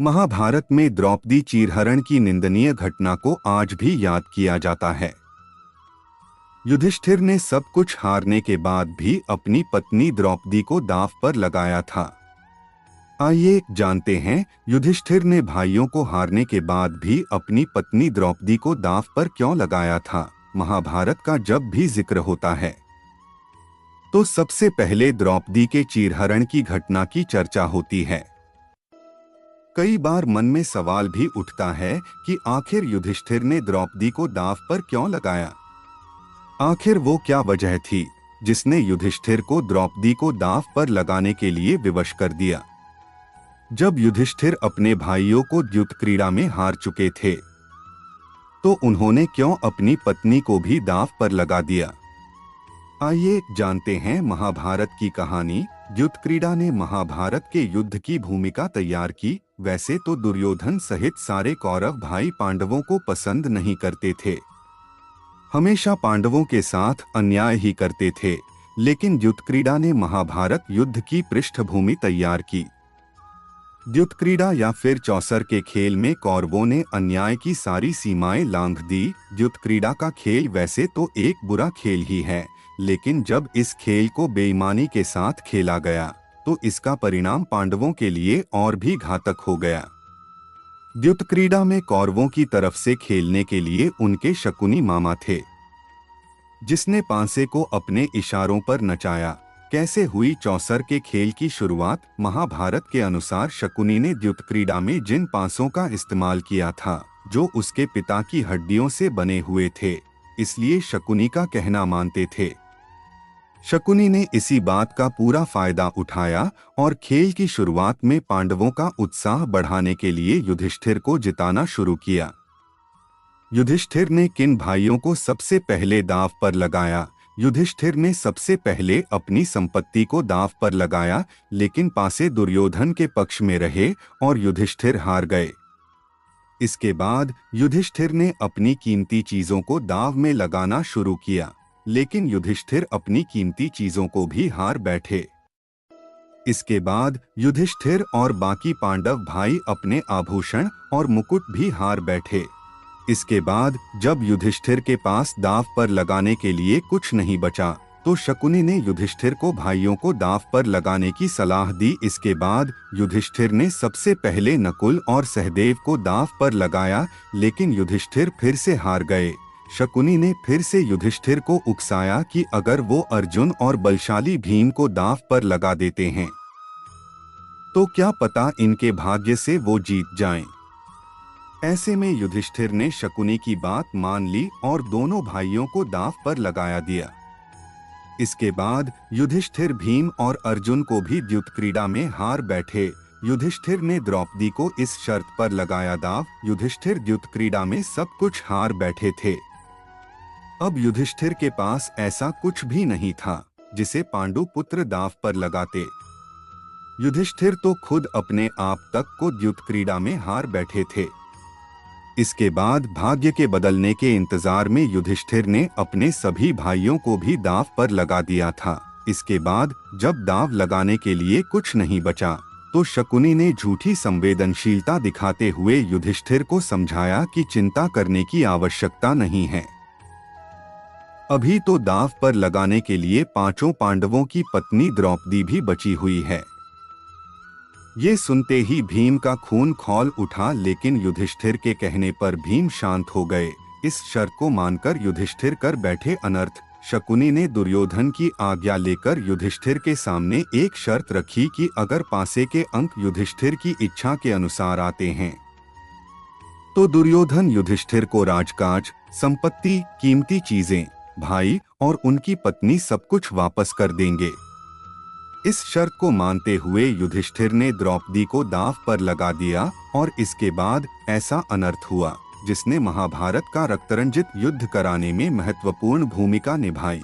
महाभारत में द्रौपदी चीरहरण की निंदनीय घटना को आज भी याद किया जाता है। युधिष्ठिर ने सब कुछ हारने के बाद भी अपनी पत्नी द्रौपदी को दांव पर लगाया था। आइए जानते हैं युधिष्ठिर ने भाइयों को हारने के बाद भी अपनी पत्नी द्रौपदी को दांव पर क्यों लगाया था। महाभारत का जब भी जिक्र होता है तो सबसे पहले द्रौपदी के चीरहरण की घटना की चर्चा होती है। कई बार मन में सवाल भी उठता है कि आखिर युधिष्ठिर ने द्रौपदी को दांव पर क्यों लगाया। आखिर वो क्या वजह थी जिसने युधिष्ठिर को द्रौपदी को दांव पर लगाने के लिए विवश कर दिया। जब युधिष्ठिर अपने भाइयों को द्युत क्रीड़ा में हार चुके थे तो उन्होंने क्यों अपनी पत्नी को भी दांव पर लगा दिया। आइए जानते हैं महाभारत की कहानी। द्युत क्रीड़ा ने महाभारत के युद्ध की भूमिका तैयार की। वैसे तो दुर्योधन सहित सारे कौरव भाई पांडवों को पसंद नहीं करते थे, हमेशा पांडवों के साथ अन्याय ही करते थे, लेकिन द्युत क्रीड़ा ने महाभारत युद्ध की पृष्ठभूमि तैयार की। द्युत क्रीड़ा या फिर चौसर के खेल में कौरवों ने अन्याय की सारी सीमाएं लांघ दी। द्युत क्रीड़ा का खेल वैसे तो एक बुरा खेल ही है, लेकिन जब इस खेल को बेईमानी के साथ खेला गया तो इसका परिणाम पांडवों के लिए और भी घातक हो गया। द्युत क्रीड़ा में कौरवों की तरफ से खेलने के लिए उनके शकुनी मामा थे, जिसने पांसे को अपने इशारों पर नचाया। कैसे हुई चौसर के खेल की शुरुआत। महाभारत के अनुसार शकुनी ने द्युत क्रीड़ा में जिन पांसों का इस्तेमाल किया था जो उसके पिता की हड्डियों से बने हुए थे, इसलिए शकुनी का कहना मानते थे। शकुनी ने इसी बात का पूरा फायदा उठाया और खेल की शुरुआत में पांडवों का उत्साह बढ़ाने के लिए युधिष्ठिर को जिताना शुरू किया। युधिष्ठिर ने किन भाइयों को सबसे पहले दांव पर लगाया। युधिष्ठिर ने सबसे पहले अपनी संपत्ति को दांव पर लगाया, लेकिन पासे दुर्योधन के पक्ष में रहे और युधिष्ठिर हार गए। इसके बाद युधिष्ठिर ने अपनी कीमती चीजों को दांव में लगाना शुरू किया, लेकिन युधिष्ठिर अपनी कीमती चीजों को भी हार बैठे। इसके बाद युधिष्ठिर और बाकी पांडव भाई अपने आभूषण और मुकुट भी हार बैठे। इसके बाद जब युधिष्ठिर के पास दांव पर लगाने के लिए कुछ नहीं बचा तो शकुनी ने युधिष्ठिर को भाइयों को दांव पर लगाने की सलाह दी। इसके बाद युधिष्ठिर ने सबसे पहले नकुल और सहदेव को दांव पर लगाया, लेकिन युधिष्ठिर फिर से हार गए। शकुनी ने फिर से युधिष्ठिर को उकसाया कि अगर वो अर्जुन और बलशाली भीम को दांव पर लगा देते हैं तो क्या पता इनके भाग्य से वो जीत जाएं। ऐसे में युधिष्ठिर ने शकुनी की बात मान ली और दोनों भाइयों को दांव पर लगाया दिया। इसके बाद युधिष्ठिर भीम और अर्जुन को भी द्युत क्रीड़ा में हार बैठे। युधिष्ठिर ने द्रौपदी को इस शर्त पर लगाया दांव। युधिष्ठिर द्युत क्रीड़ा में सब कुछ हार बैठे थे। अब युधिष्ठिर के पास ऐसा कुछ भी नहीं था जिसे पांडु पुत्र दांव पर लगाते। युधिष्ठिर तो खुद अपने आप तक को द्युत क्रीड़ा में हार बैठे थे। इसके बाद भाग्य के बदलने के इंतजार में युधिष्ठिर ने अपने सभी भाइयों को भी दांव पर लगा दिया था। इसके बाद जब दांव लगाने के लिए कुछ नहीं बचा तो शकुनी ने झूठी संवेदनशीलता दिखाते हुए युधिष्ठिर को समझाया कि चिंता करने की आवश्यकता नहीं है। अभी तो दांव पर लगाने के लिए पांचों पांडवों की पत्नी द्रौपदी भी बची हुई है। ये सुनते ही भीम का खून खौल उठा, लेकिन युधिष्ठिर के कहने पर भीम शांत हो गए। इस शर्त को मानकर युधिष्ठिर कर बैठे अनर्थ। शकुनी ने दुर्योधन की आज्ञा लेकर युधिष्ठिर के सामने एक शर्त रखी कि अगर पासे के अंक युधिष्ठिर की इच्छा के अनुसार आते हैं तो दुर्योधन युधिष्ठिर को राजकाज, संपत्ति, कीमती चीजें, भाई और उनकी पत्नी सब कुछ वापस कर देंगे। इस शर्त को मानते हुए युधिष्ठिर ने द्रौपदी को दांव पर लगा दिया और इसके बाद ऐसा अनर्थ हुआ जिसने महाभारत का रक्तरंजित युद्ध कराने में महत्वपूर्ण भूमिका निभाई।